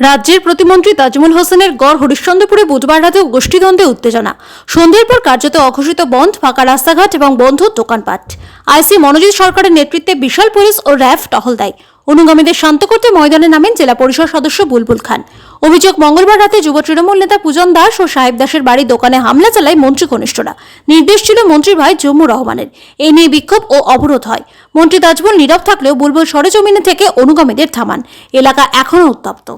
রাজ্যের প্রতিমন্ত্রী তাজমুল হোসেনের গড় হরিশ্চন্দ্রপুরে বুধবার রাতেও গোষ্ঠীদ্বন্দ্বে উত্তেজনা। সন্ধ্যের পর কার্যত অঘোষিত বন্ধ ফাঁকা রাস্তাঘাট এবং বন্ধ দোকানপাট। আইসি মনোজিৎ সরকারের নেতৃত্বে বিশাল পুলিশ ও র্যাব টহল দেয়। অনুগামীদের শান্ত করতে ময়দানে নামেন জেলা পরিষদ সদস্য বুলবুল খান। অভিযোগ, মঙ্গলবার রাতে যুব তৃণমূল নেতা পূজন দাস ও সাহেব দাসের বাড়ি দোকানে হামলা চালায় মন্ত্রী ঘনিষ্ঠরা। নির্দেশ ছিল মন্ত্রীর ভাই জম্মু রহমানের। এ নিয়ে বিক্ষোভ ও অবরোধ হয়। মন্ত্রী তাজমুল নীরব থাকলেও বুলবুল সরেজমিনে থেকে অনুগামীদের থামান। এলাকা এখনও উত্তপ্ত।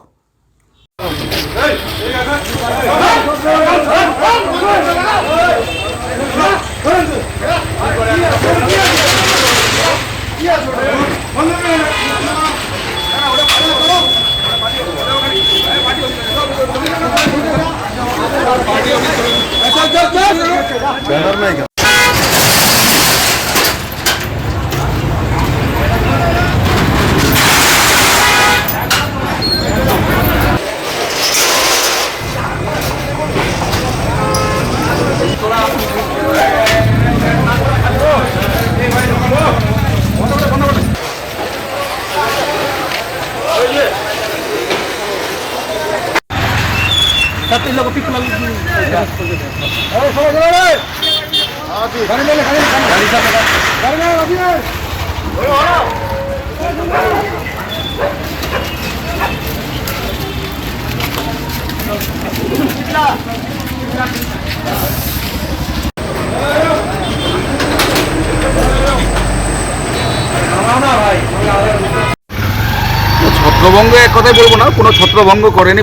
ছত্রভঙ্গ এক কথাই বলবো না, কোনো ছত্রভঙ্গ করেনি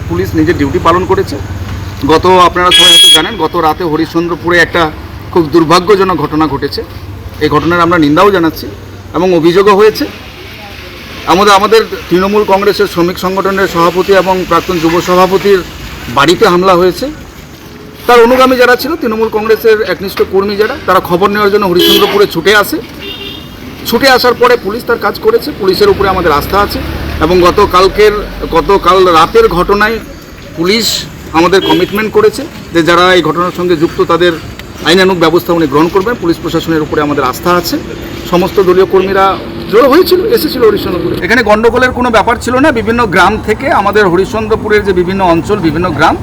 পুলিশ নিজের ডিউটি পালন করেছে। আপনারা সবাই হয়তো জানেন, গত রাতে হরিশ্চন্দ্রপুরে একটা খুব দুর্ভাগ্যজনক ঘটনা ঘটেছে। এই ঘটনার আমরা নিন্দাও জানাচ্ছি এবং অভিযোগও হয়েছে। আমাদের তৃণমূল কংগ্রেসের শ্রমিক সংগঠনের সভাপতি এবং প্রাক্তন যুব সভাপতির বাড়িতে হামলা হয়েছে। তার অনুগামী যারা ছিল, তৃণমূল কংগ্রেসের একনিষ্ঠ কর্মী যারা, তারা খবর নেওয়ার জন্য হরিশ্চন্দ্রপুরে ছুটে আসার পরে পুলিশ তার কাজ করেছে। পুলিশের উপরে আমাদের আস্থা আছে এবং গতকাল রাতের ঘটনায় পুলিশ আমাদের কমিটমেন্ট করেছে যে যারা এই ঘটনার সঙ্গে যুক্ত তাদের আইনানুগ ব্যবস্থা উনি গ্রহণ করবেন। পুলিশ প্রশাসনের উপরে আমাদের আস্থা আছে। সমস্ত দলীয় কর্মীরা জড়ো এসেছিল হরিশ্চন্দ্রপুরে। এখানে গণ্ডগোলের কোনো ব্যাপার ছিল না। বিভিন্ন গ্রাম থেকে আমাদের হরিশ্চন্দ্রপুরের যে বিভিন্ন অঞ্চল, বিভিন্ন গ্রাম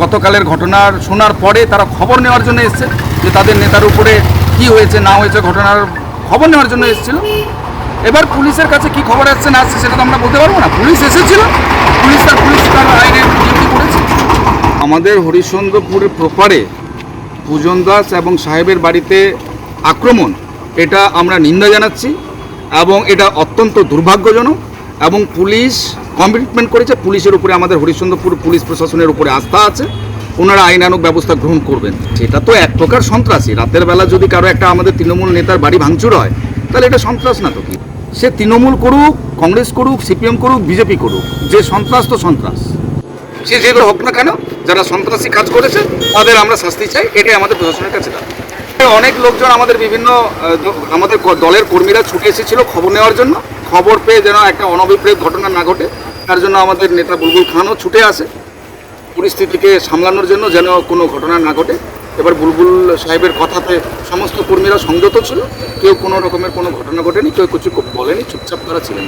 গতকালের ঘটনার শোনার পরে তারা খবর নেওয়ার জন্য এসছে যে তাদের নেতার উপরে কি হয়েছে না হয়েছে, ঘটনার খবর নেওয়ার জন্য এসেছিল। এবার পুলিশের কাছে কি খবর আসছে না আসছে সেটা তো আমরা বলতে পারবো না। পুলিশ এসেছিল, পুলিশ তার আইনের ডিউটি করেছে। আমাদের হরিশ্চন্দ্রপুরের প্রপারে পূজন দাস এবং সাহেবের বাড়িতে আক্রমণ, এটা আমরা নিন্দা জানাচ্ছি এবং এটা অত্যন্ত দুর্ভাগ্যজনক এবং পুলিশ কমিটমেন্ট করেছে। পুলিশের উপরে আমাদের হরিশ্চন্দ্রপুর পুলিশ প্রশাসনের উপরে আস্থা আছে। ওনারা আইনানুগ ব্যবস্থা গ্রহণ করবেন। সেটা তো এক প্রকার সন্ত্রাসী। রাতের বেলা যদি কারো একটা আমাদের তৃণমূল নেতার বাড়ি ভাঙচুর হয়, তাহলে এটা সন্ত্রাস না তো কি? সে তৃণমূল করুক, কংগ্রেস করুক, সিপিএম করুক, বিজেপি করুক, যে সন্ত্রাস তো সন্ত্রাস। সে যেগুলো হোক না কেন, যারা সন্ত্রাসী কাজ করেছে তাদের আমরা শাস্তি চাই। এটাই আমাদের প্রশাসনের কাছে দাবি। অনেক লোকজন আমাদের দলের কর্মীরা ছুটে এসেছিল খবর নেওয়ার জন্য। খবর পেয়ে যেন একটা অনভিপ্রেত ঘটনা না ঘটে, তার জন্য আমাদের নেতা বুলবুল খানও ছুটে আসে পরিস্থিতিকে সামলানোর জন্য, যেন কোনো ঘটনা না ঘটে। এবার বুলবুল সাহেবের কথাতে সমস্ত কর্মীরা সংযত ছিল। কেউ কোনো রকমের কোনো ঘটনা ঘটেনি, কেউ কিছু বলেনি, চুপচাপ তারা ছিলেন।